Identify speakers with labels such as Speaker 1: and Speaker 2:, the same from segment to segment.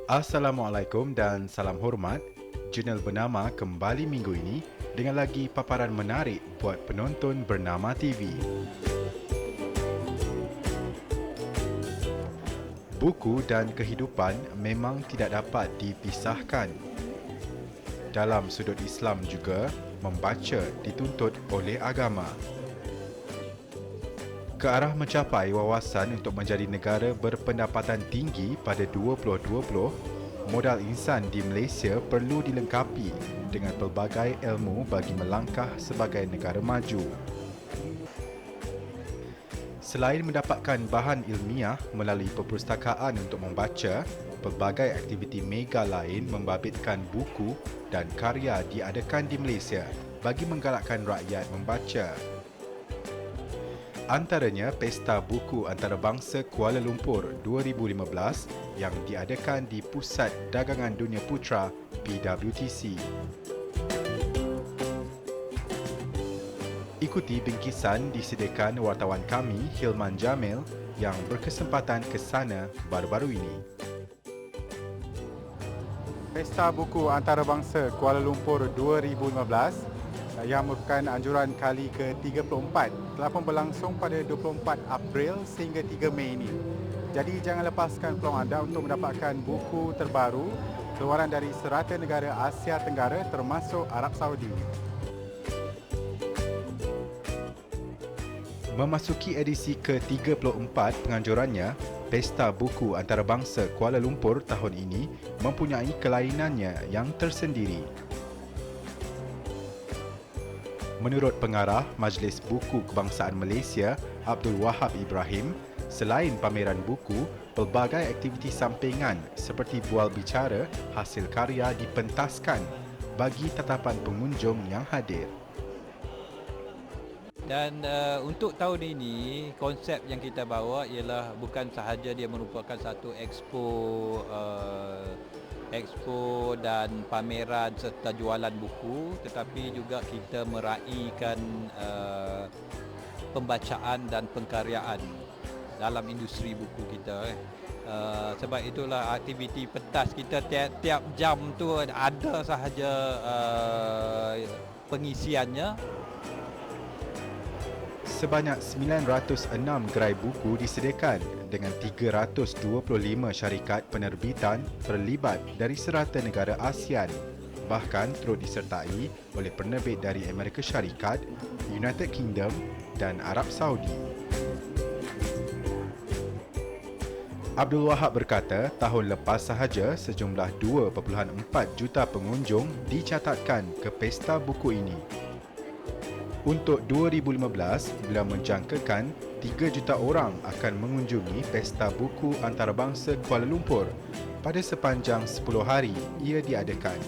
Speaker 1: Assalamualaikum dan salam hormat. Jurnal Bernama kembali minggu ini dengan lagi paparan menarik buat penonton Bernama TV. Buku dan kehidupan memang tidak dapat dipisahkan. Dalam sudut Islam juga, membaca dituntut oleh agama. Ke arah mencapai wawasan untuk menjadi negara berpendapatan tinggi pada 2020, modal insan di Malaysia perlu dilengkapi dengan pelbagai ilmu bagi melangkah sebagai negara maju. Selain mendapatkan bahan ilmiah melalui perpustakaan untuk membaca, pelbagai aktiviti mega lain membabitkan buku dan karya diadakan di Malaysia bagi menggalakkan rakyat membaca. Antaranya Pesta Buku Antarabangsa Kuala Lumpur 2015 yang diadakan di Pusat Dagangan Dunia Putra PWTC. Ikuti bingkisan disediakan wartawan kami Hilman Jamil yang berkesempatan ke sana baru-baru ini. Pesta Buku Antarabangsa Kuala Lumpur 2015 yang merupakan anjuran kali ke-34 telah pun berlangsung pada 24 April sehingga 3 Mei ini. Jadi jangan lepaskan peluang anda untuk mendapatkan buku terbaru keluaran dari serata negara Asia Tenggara termasuk Arab Saudi. Memasuki edisi ke-34 penganjurannya, Pesta Buku Antarabangsa Kuala Lumpur tahun ini mempunyai kelainannya yang tersendiri. Menurut pengarah Majlis Buku Kebangsaan Malaysia, Abdul Wahab Ibrahim, selain pameran buku, pelbagai aktiviti sampingan seperti bual bicara hasil karya dipentaskan bagi tatapan pengunjung yang hadir.
Speaker 2: Dan untuk tahun ini, konsep yang kita bawa ialah bukan sahaja dia merupakan satu expo dan pameran serta jualan buku, tetapi juga kita meraihkan pembacaan dan pengkaryaan dalam industri buku kita. Sebab itulah aktiviti pentas kita tiap jam tu ada sahaja pengisiannya.
Speaker 1: Sebanyak 906 gerai buku disediakan dengan 325 syarikat penerbitan terlibat dari serata negara ASEAN, bahkan turut disertai oleh penerbit dari Amerika Syarikat, United Kingdom dan Arab Saudi. Abdul Wahab berkata, tahun lepas sahaja sejumlah 2.4 juta pengunjung dicatatkan ke pesta buku ini. Untuk 2015, beliau menjangkakan 3 juta orang akan mengunjungi Pesta Buku Antarabangsa Kuala Lumpur pada sepanjang 10 hari ia diadakan.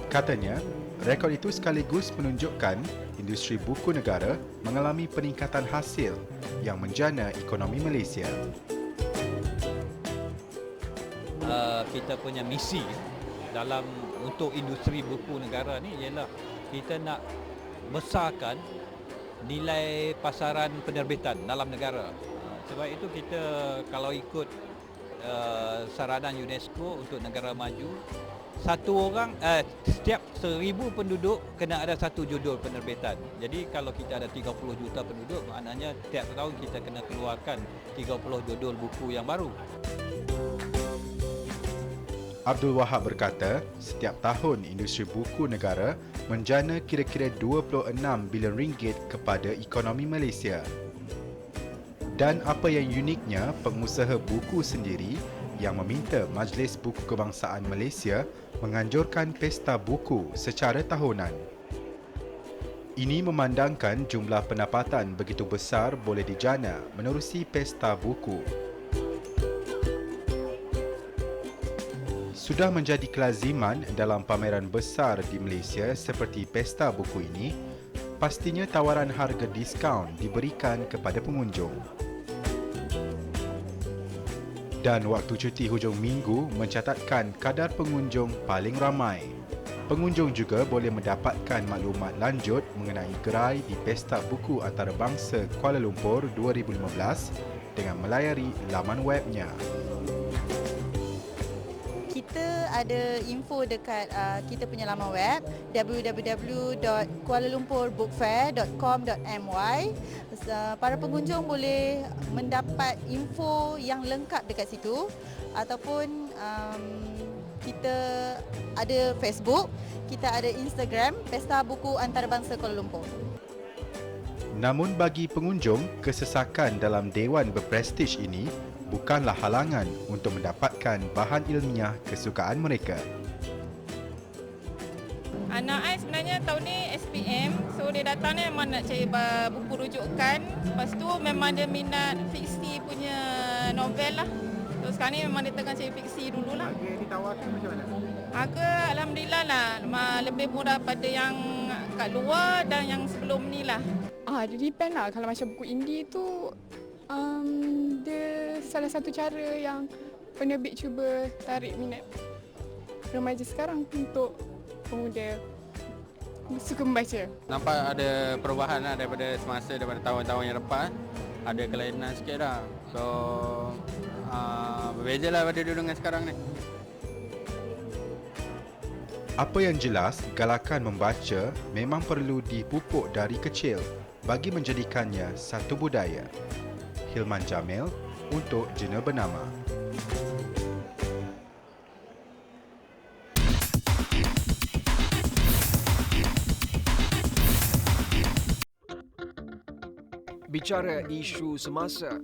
Speaker 1: Katanya, rekod itu sekaligus menunjukkan industri buku negara mengalami peningkatan hasil yang menjana ekonomi Malaysia.
Speaker 2: Kita punya misi dalam untuk industri buku negara ni ialah kita nak besarkan nilai pasaran penerbitan dalam negara. Sebab itu kita kalau ikut saranan UNESCO untuk negara maju, setiap 1,000 penduduk kena ada satu judul penerbitan. Jadi kalau kita ada 30 juta penduduk, maknanya setiap tahun kita kena keluarkan 30 judul buku yang baru.
Speaker 1: Abdul Wahab berkata, setiap tahun industri buku negara menjana kira-kira 26 bilion ringgit kepada ekonomi Malaysia. Dan apa yang uniknya, pengusaha buku sendiri yang meminta Majlis Buku Kebangsaan Malaysia menganjurkan pesta buku secara tahunan. Ini memandangkan jumlah pendapatan begitu besar boleh dijana menerusi pesta buku. Sudah menjadi kelaziman dalam pameran besar di Malaysia seperti Pesta Buku ini, pastinya tawaran harga diskaun diberikan kepada pengunjung. Dan waktu cuti hujung minggu mencatatkan kadar pengunjung paling ramai. Pengunjung juga boleh mendapatkan maklumat lanjut mengenai gerai di Pesta Buku Antarabangsa Kuala Lumpur 2015 dengan melayari laman webnya.
Speaker 3: kita ada info dekat kita punya laman web www.kualalumpurbookfair.com.my. Para pengunjung boleh mendapat info yang lengkap dekat situ, ataupun kita ada Facebook, kita ada Instagram, Pesta Buku Antarabangsa Kuala Lumpur.
Speaker 1: Namun bagi pengunjung, kesesakan dalam dewan berprestij ini bukanlah halangan untuk mendapatkan bahan ilmiah kesukaan mereka.
Speaker 4: Anak saya sebenarnya tahun ni SPM, so dia datang ni memang nak cari buku rujukan. Lepas tu memang dia minat fiksi punya novel lah. So sekarang ni memang dia tengah cari fiksi dululah.
Speaker 5: Harga ditawarkan macam mana?
Speaker 4: Harga Alhamdulillah lah, lebih murah pada yang kat luar dan yang sebelum ni lah.
Speaker 6: Dia depend lah. Kalau macam buku indie tu, dia salah satu cara yang penerbit cuba tarik minat remaja sekarang untuk pemuda suka membaca.
Speaker 7: Nampak ada perubahan lah daripada semasa, daripada tahun-tahun yang lepas. Ada kelainan sikit lah. So, berbeza lah pada dulu dengan sekarang ni.
Speaker 1: Apa yang jelas, galakan membaca memang perlu dipupuk dari kecil bagi menjadikannya satu budaya. Hilman Jamil untuk Jurnal Bernama.
Speaker 8: Bicara isu semasa.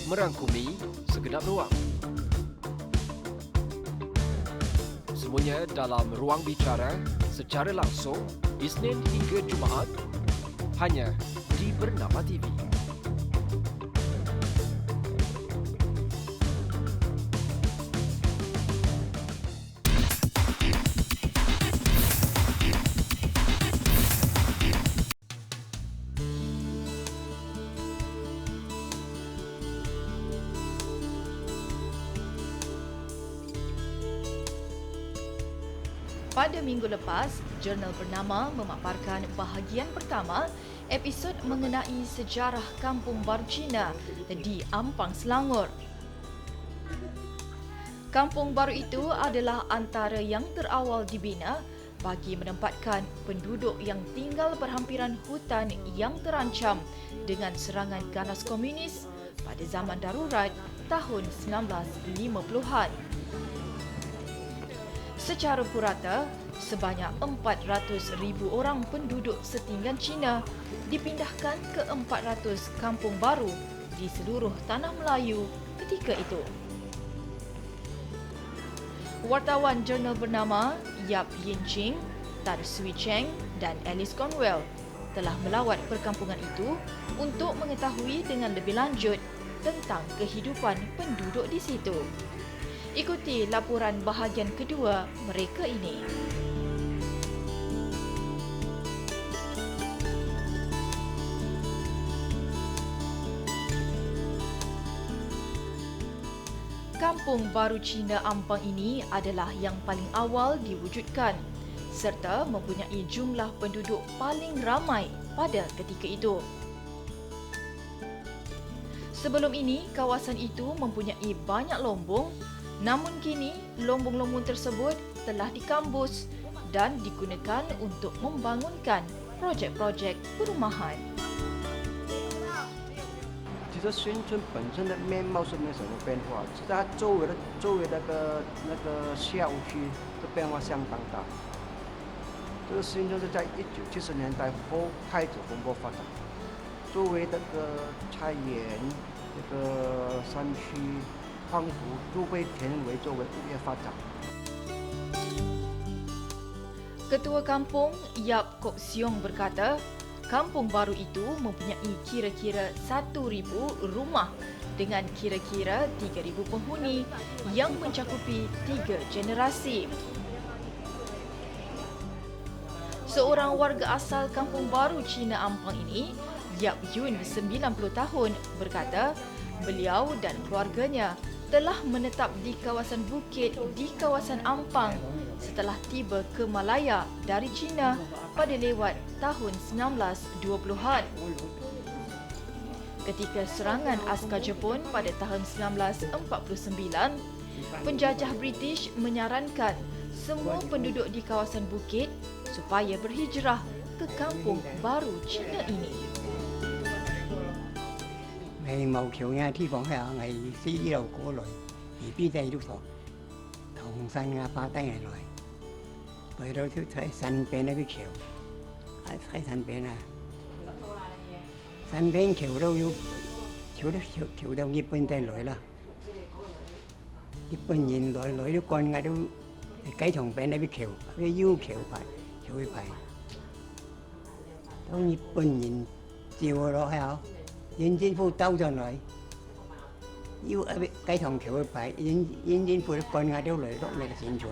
Speaker 8: Merangkumi segenap ruang. Semuanya dalam Ruang Bicara secara langsung Isnin hingga Jumaat hanya di Bernama TV.
Speaker 9: Pada minggu lepas, Jurnal Bernama memaparkan bahagian pertama episod mengenai sejarah Kampung Baru Cina di Ampang, Selangor. Kampung baru itu adalah antara yang terawal dibina bagi menempatkan penduduk yang tinggal berhampiran hutan yang terancam dengan serangan ganas komunis pada zaman darurat tahun 1950-an. Secara purata, sebanyak 400,000 orang penduduk setinggan Cina dipindahkan ke 400 kampung baru di seluruh tanah Melayu ketika itu. Wartawan Jurnal Bernama Yap Yin Ching, Tan Swee Cheng dan Alice Conwell telah melawat perkampungan itu untuk mengetahui dengan lebih lanjut tentang kehidupan penduduk di situ. Ikuti laporan bahagian kedua mereka ini. Kampung Baru Cina Ampang ini adalah yang paling awal diwujudkan serta mempunyai jumlah penduduk paling ramai pada ketika itu. Sebelum ini, kawasan itu mempunyai banyak lombong. Namun kini, lombong-lombong tersebut telah dikambus dan digunakan untuk membangunkan projek-projek perumahan.
Speaker 10: 其实新村本身的面貌是没什么变化，是它周围那个下午区的变化相当大。这个新村是在1970年代后开始蓬勃发展，周围那个菜园、那个山区。荒芜都被填为作为物业发展。
Speaker 9: Ketua Kampung Yap Kok Siong berkata, kampung baru itu mempunyai kira-kira 1,000 rumah dengan kira-kira 3,000 penghuni yang mencakupi 3 generasi. Seorang warga asal Kampung Baru Cina Ampang ini, Yap Yun, 90 tahun, berkata beliau dan keluarganya telah menetap di kawasan bukit di kawasan Ampang setelah tiba ke Malaya dari China pada lewat tahun 1920-an. ketika serangan askar Jepun pada tahun 1949, penjajah British menyarankan semua penduduk di kawasan bukit supaya berhijrah ke kampung baru Cina ini.
Speaker 5: 係冇橋嘅地方係係死呢度過來，而邊地都同同山嘅巴低嚟來，為到啲睇山邊嗰啲橋，係睇山邊啊，山邊橋都要橋到日本地來啦，日本人來都幹嘅都雞同邊嗰啲橋，啲腰橋牌橋去排，當日本人照落去後。 英政府兜上來，要雞同橋去排，英政府幹下都嚟落嚟宣傳，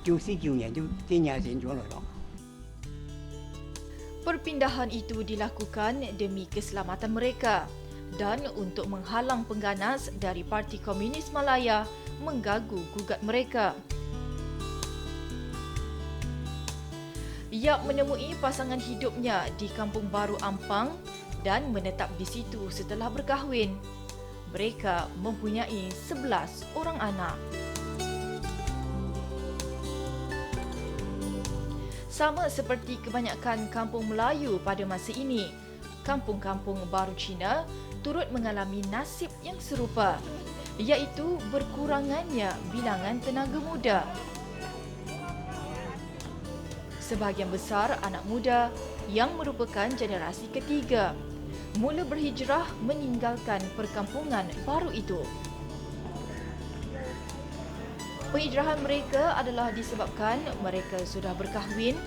Speaker 5: 叫人都真係宣傳嚟落。
Speaker 9: Perpindahan itu dilakukan demi keselamatan mereka dan untuk menghalang pengganas dari Parti Komunis Malaya menggagu-gugat mereka. Yap menemui pasangan hidupnya di Kampung Baru Ampang dan menetap di situ setelah berkahwin. Mereka mempunyai 11 orang anak. Sama seperti kebanyakan kampung Melayu pada masa ini, kampung-kampung baru Cina turut mengalami nasib yang serupa, iaitu berkurangannya bilangan tenaga muda. Sebahagian besar anak muda yang merupakan generasi ketiga mula berhijrah meninggalkan perkampungan baru itu. Penghijrahan mereka adalah disebabkan mereka sudah berkahwin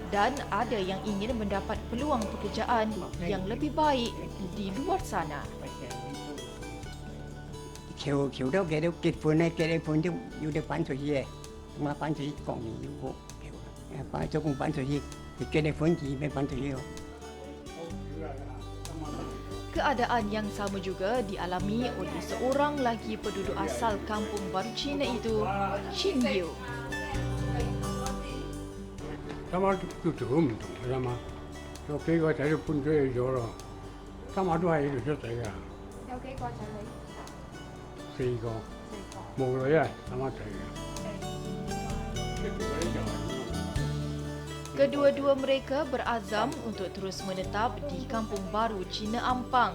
Speaker 9: dan ada yang ingin mendapat peluang pekerjaan yang lebih baik di luar sana.
Speaker 5: 橋都幾多結婚咧？結咗婚都要你搬出去嘅，咁啊搬出去講完要好橋啦，搬咗工搬出去，你結咗婚幾咩搬出去咯？
Speaker 9: Keadaan yang sama juga dialami oleh seorang lagi penduduk asal kampung baru Cina itu, Chin Yu.
Speaker 11: 他媽都做唔同㗎啦嘛，有幾個仔都搬出去咗咯，他媽都喺呢度出世㗎。
Speaker 6: 有幾個仔女
Speaker 11: ？4個，冇女啊，他媽仔嘅。
Speaker 9: Kedua-dua mereka berazam untuk terus menetap di Kampung Baru Cina Ampang.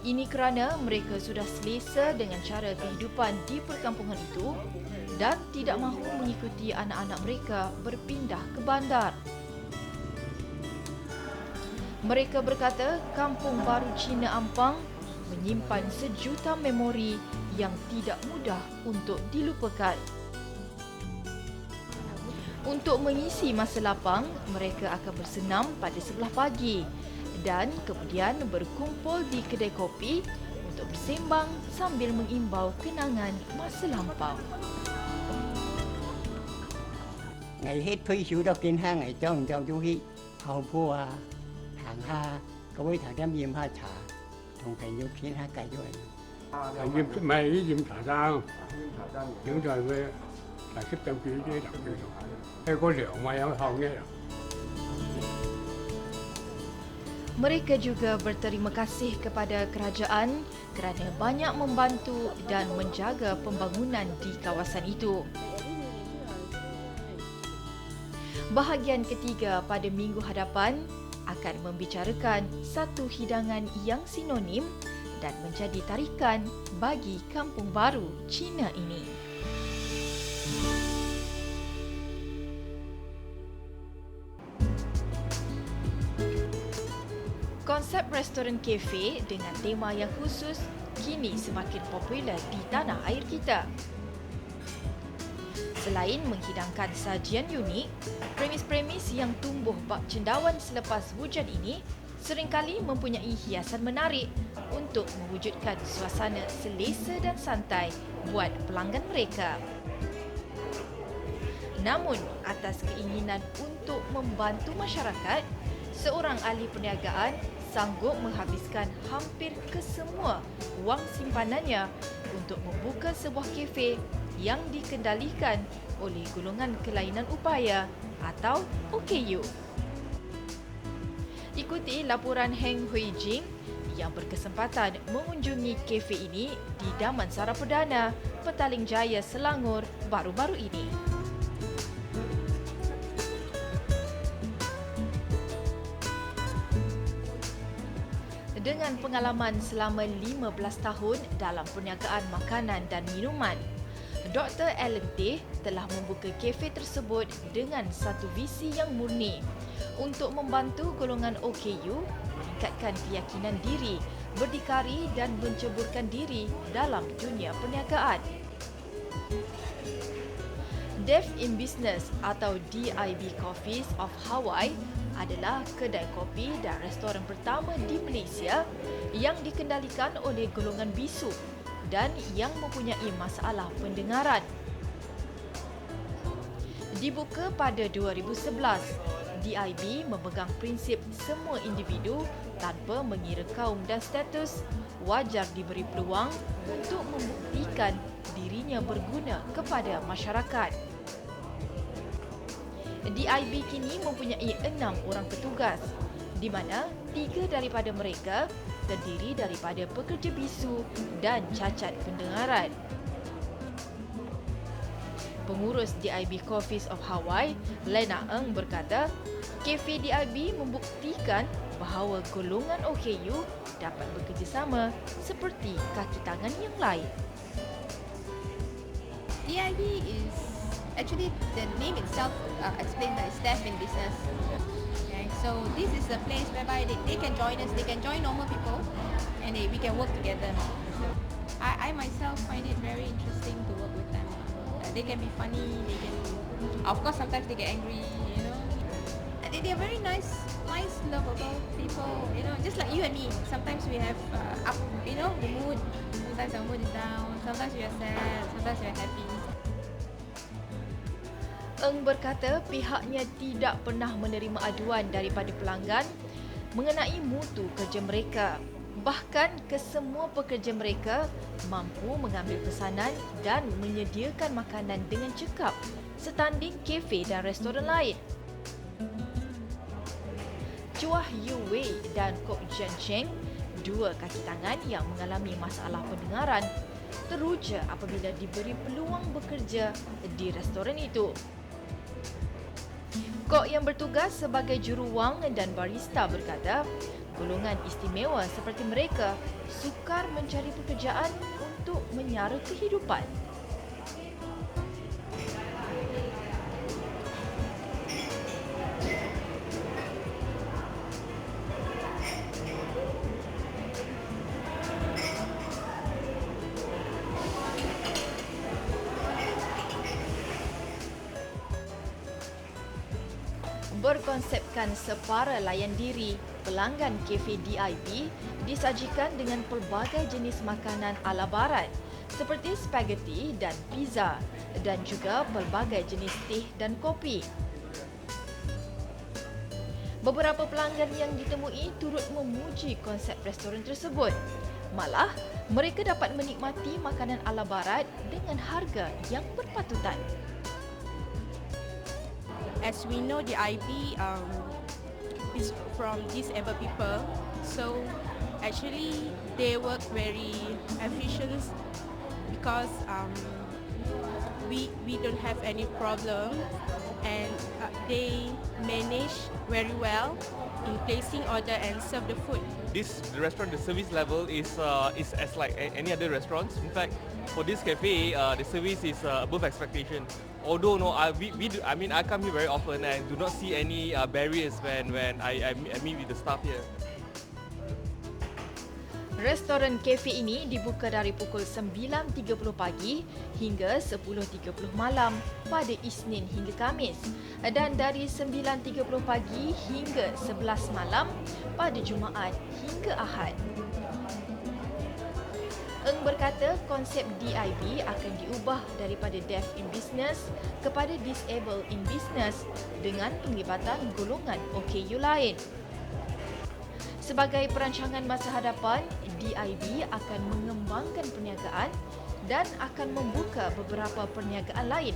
Speaker 9: Ini kerana mereka sudah selesa dengan cara kehidupan di perkampungan itu dan tidak mahu mengikuti anak-anak mereka berpindah ke bandar. Mereka berkata Kampung Baru Cina Ampang menyimpan sejuta memori yang tidak mudah untuk dilupakan. Untuk mengisi masa lapang, mereka akan bersenam pada sebelah pagi dan kemudian berkumpul di kedai kopi untuk bersembang sambil mengimbau kenangan masa lampau.
Speaker 5: Ngày hết退休到見下ngày朝唔朝早去後鋪啊，行下各位茶店飲下茶，同朋友傾下偈咗嚟。
Speaker 11: 唔係飲茶餐，飲就係咩？大識就叫啲就叫做，係個涼咪有後嘅。
Speaker 9: Mereka juga berterima kasih kepada kerajaan kerana banyak membantu dan menjaga pembangunan di kawasan itu. Bahagian ketiga pada minggu hadapan akan membicarakan satu hidangan yang sinonim dan menjadi tarikan bagi kampung baru Cina ini. Konsep restoran kafe dengan tema yang khusus kini semakin popular di tanah air kita. Selain menghidangkan sajian unik, premis-premis yang tumbuh bak cendawan selepas hujan ini seringkali mempunyai hiasan menarik untuk mewujudkan suasana selesa dan santai buat pelanggan mereka. Namun, atas keinginan untuk membantu masyarakat, seorang ahli perniagaan sanggup menghabiskan hampir kesemua wang simpanannya untuk membuka sebuah kafe yang dikendalikan oleh Golongan Kelainan Upaya atau OKU. Ikuti laporan Heng Hui Jing yang berkesempatan mengunjungi kafe ini di Damansara Perdana, Petaling Jaya, Selangor baru-baru ini. Dengan pengalaman selama 15 tahun dalam perniagaan makanan dan minuman, Dr. Alan Teh telah membuka kafe tersebut dengan satu visi yang murni untuk membantu golongan OKU meningkatkan keyakinan diri, berdikari dan menceburkan diri dalam dunia perniagaan. Deaf in Business atau DIB Coffees of Hawaii adalah kedai kopi dan restoran pertama di Malaysia yang dikendalikan oleh golongan bisu dan yang mempunyai masalah pendengaran. Dibuka pada 2011, DIB memegang prinsip semua individu tanpa mengira kaum dan status wajar diberi peluang untuk membuktikan dirinya berguna kepada masyarakat. DIB kini mempunyai 6 orang petugas, di mana 3 daripada mereka terdiri daripada pekerja bisu dan cacat pendengaran. Pengurus DIB Coffees of Hawaii, Lena Ng berkata, kafe DIB membuktikan bahawa golongan OKU dapat bekerjasama seperti kaki tangan yang lain.
Speaker 12: DIB is actually the name itself explains that it's deaf in business. Okay, so this is a place whereby they can join us, they can join normal people, and we can work together. I myself find it very interesting to work with them. They can be funny, they can, of course, sometimes they get angry, you know. They are very nice, lovable people, you know, just like you and me. Sometimes we have up, you know, the mood. Sometimes our mood is down, sometimes we are sad, sometimes we are happy.
Speaker 9: Ng berkata pihaknya tidak pernah menerima aduan daripada pelanggan mengenai mutu kerja mereka. Bahkan kesemua pekerja mereka mampu mengambil pesanan dan menyediakan makanan dengan cekap setanding kafe dan restoran lain. Chua Yu Wei dan Kok Jian Cheng, dua kaki tangan yang mengalami masalah pendengaran, teruja apabila diberi peluang bekerja di restoran itu. Kok yang bertugas sebagai juruwang dan barista berkata, golongan istimewa seperti mereka sukar mencari pekerjaan untuk menyara kehidupan. Berkonsepkan separa layan diri, pelanggan kafe DIB disajikan dengan pelbagai jenis makanan ala barat seperti spaghetti dan pizza dan juga pelbagai jenis teh dan kopi. Beberapa pelanggan yang ditemui turut memuji konsep restoran tersebut. Malah, mereka dapat menikmati makanan ala barat dengan harga yang berpatutan.
Speaker 12: As we know, the IB is from disabled people, so actually they work very efficient because we don't have any problem, and they manage very well in placing order and serve the food.
Speaker 13: The restaurant, the service level is as like any other restaurants. In fact, for this cafe, the service is above expectation. Although I come here very often and do not see any barriers when I meet with the staff here.
Speaker 9: Restoran kafe ini dibuka dari pukul 9.30 pagi hingga 10.30 malam pada Isnin hingga Khamis dan dari 9.30 pagi hingga 11 malam pada Jumaat hingga Ahad. Ng berkata konsep DIB akan diubah daripada Deaf in Business kepada Disabled in Business dengan penglibatan golongan OKU lain. Sebagai perancangan masa hadapan, DIB akan mengembangkan perniagaan dan akan membuka beberapa perniagaan lain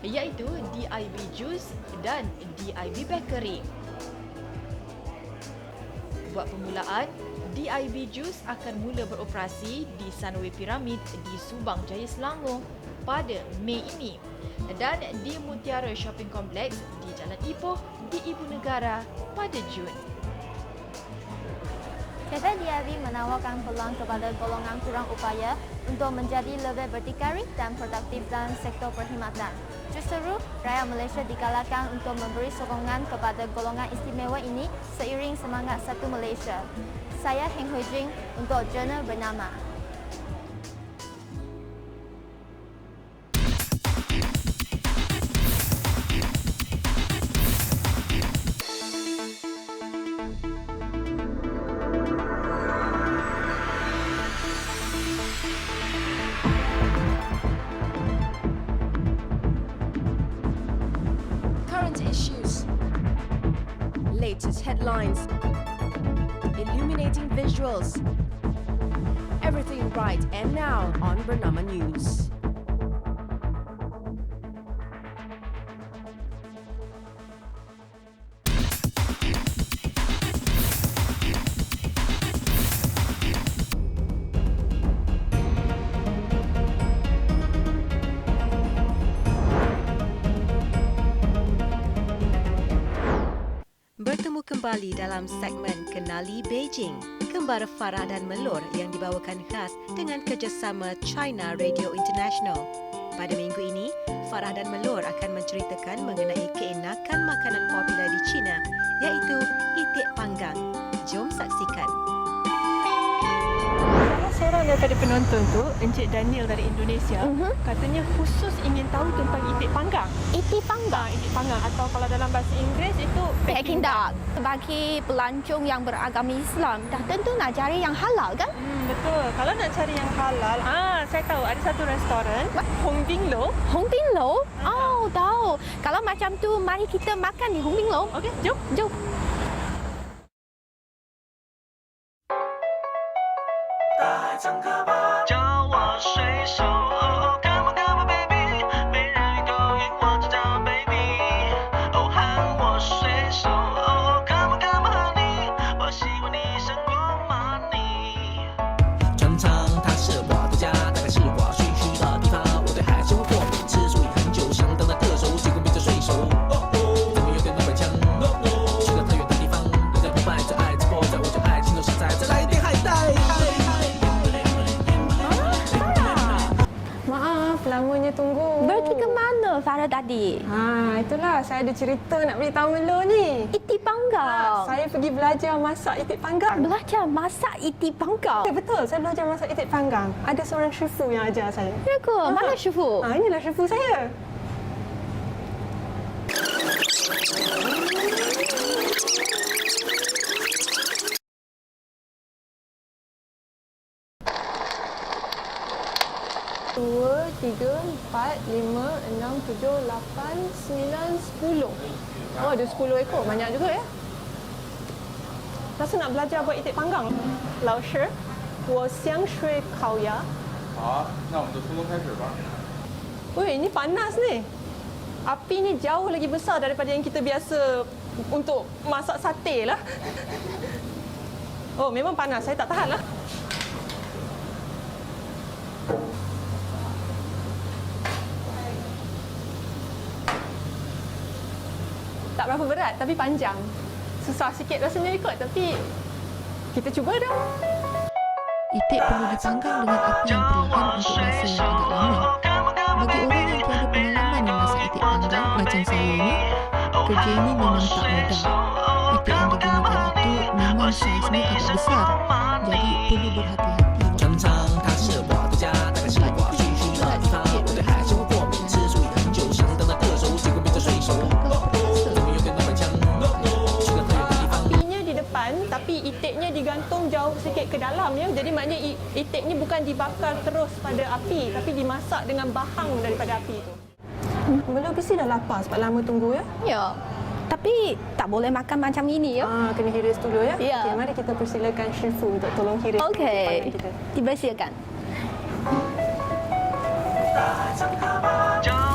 Speaker 9: iaitu DIB Juice dan DIB Bakery. Buat permulaan, DIB Juice akan mula beroperasi di Sunway Pyramid di Subang Jaya, Selangor pada Mei ini dan di Mutiara Shopping Complex di Jalan Ipoh di Ibu Negara pada Jun.
Speaker 14: PT DIB menawarkan peluang kepada golongan kurang upaya untuk menjadi lebih berdikari dan produktif dalam sektor perkhidmatan. Justeru, rakyat Malaysia digalakkan untuk memberi sokongan kepada golongan istimewa ini seiring semangat Satu Malaysia. Saya Heng Hui Jing untuk jurnal bernama.
Speaker 15: Issues, latest headlines, illuminating visuals, everything right and now on Bernama News.
Speaker 16: Bertemu kembali dalam segmen Kenali Beijing, kembara Farah dan Melur yang dibawakan khas dengan kerjasama China Radio International. Pada minggu ini, Farah dan Melur akan menceritakan mengenai keenakan makanan popular di China, iaitu itik panggang. Jom saksikan.
Speaker 17: Seorang daripada penonton tu, Encik Daniel dari Indonesia, katanya khusus ingin tahu tentang itik panggang.
Speaker 14: Itik panggang?
Speaker 17: Itik panggang atau kalau dalam bahasa Inggeris itu
Speaker 14: Peking duck. Bagi pelancong yang beragama Islam, dah tentu nak cari yang halal kan?
Speaker 17: Betul. Kalau nak cari yang halal, saya tahu ada satu restoran, Hong Bing Lo.
Speaker 14: Hong Bing Lo? Oh, tahu. Kalau macam tu, mari kita makan di Hong Bing Lo.
Speaker 17: Okey, jom.
Speaker 14: Jom.
Speaker 6: Lamanya tunggu.
Speaker 14: Pergi ke mana Farah tadi?
Speaker 6: Itulah saya ada cerita nak beritahu Melo ni.
Speaker 14: Itik panggang.
Speaker 6: Saya pergi belajar masak itik panggang.
Speaker 14: Belajar masak itik panggang?
Speaker 6: Ya, betul, saya belajar masak itik panggang. Ada seorang syifu yang ajar saya.
Speaker 14: Ya ke? Mana syifu?
Speaker 6: Inilah syifu saya. Dua, tiga, 4, 5, 6, 7, 8, 9, 10. Oh, ada 10 ekor. Banyak juga ya. Rasa nak belajar buat itik panggang. Lao Shi, 我香水烤鸭。
Speaker 18: 好，那我们就从头开始吧。
Speaker 6: Woi, ini panas ni. Api ni jauh lagi besar daripada yang kita biasa untuk masak sate lah. Oh, memang panas. Saya tak tahan lah. Tak berapa berat tapi panjang. Susah sikit rasanya ikut tapi kita cuba dah.
Speaker 19: Itik perlu dipanggang dengan api yang perlahan untuk masa yang agak lama. Bagi orang yang tiada pengalaman memasak itik panggang macam saya ni, kerja ini memang tak mudah. Itik yang digunakan itu memang saiznya agak besar, jadi perlu berhati-hati.
Speaker 6: Tapi itiknya digantung jauh sikit ke dalam ya. Jadi maknanya itik ni bukan dibakar terus pada api tapi dimasak dengan bahang daripada api tu. Melo mesti dah lapar sebab lama tunggu ya.
Speaker 14: Ya. Tapi tak boleh makan macam ini ya.
Speaker 6: Kena hiris dulu ya.
Speaker 14: Ya.
Speaker 6: Okay, mari kita persilakan syifu untuk tolong hiris.
Speaker 14: Okey. Dibersihkan.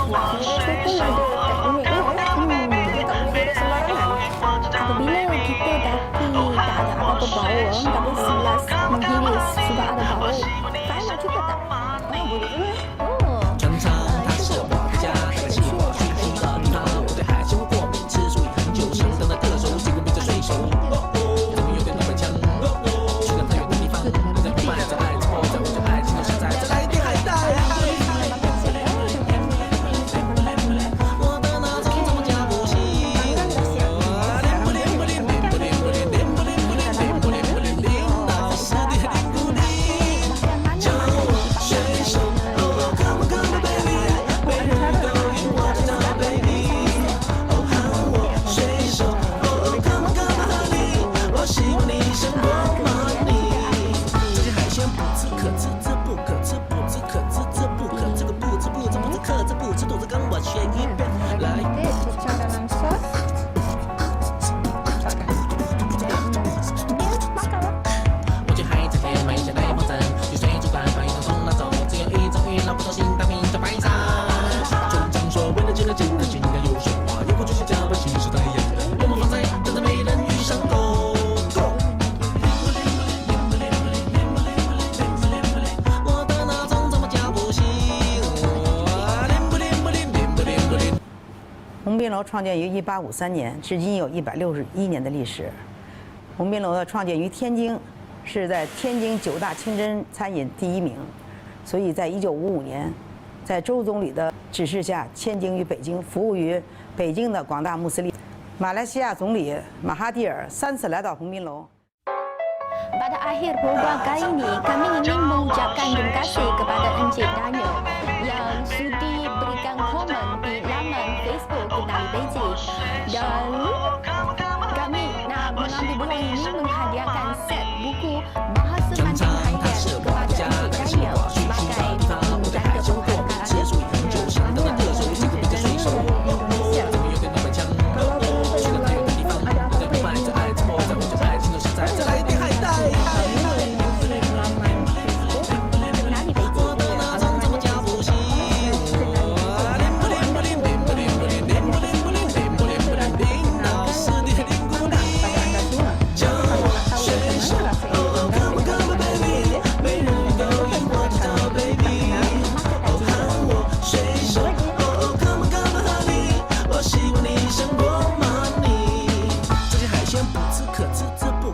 Speaker 6: Hiris itu ada teknik ya. Kita tak boleh hiris sembarangan.
Speaker 14: Apabila kita dapati tak ada apa-apa
Speaker 20: 创建于1853年，至今有161年的历史。鸿宾楼的创建于天津，是在天津9大清真餐饮第1名，所以在1955年，在周总理的指示下迁京于北京，服务于北京的广大穆斯林。马来西亚总理马哈蒂尔3次来到鸿宾楼。
Speaker 14: Pada akhir program kali ini, kami ingin mengucapkan terima kasih kepada Encik Daniel yang sudi berikan komen di laman Facebook Kenali Beijing dan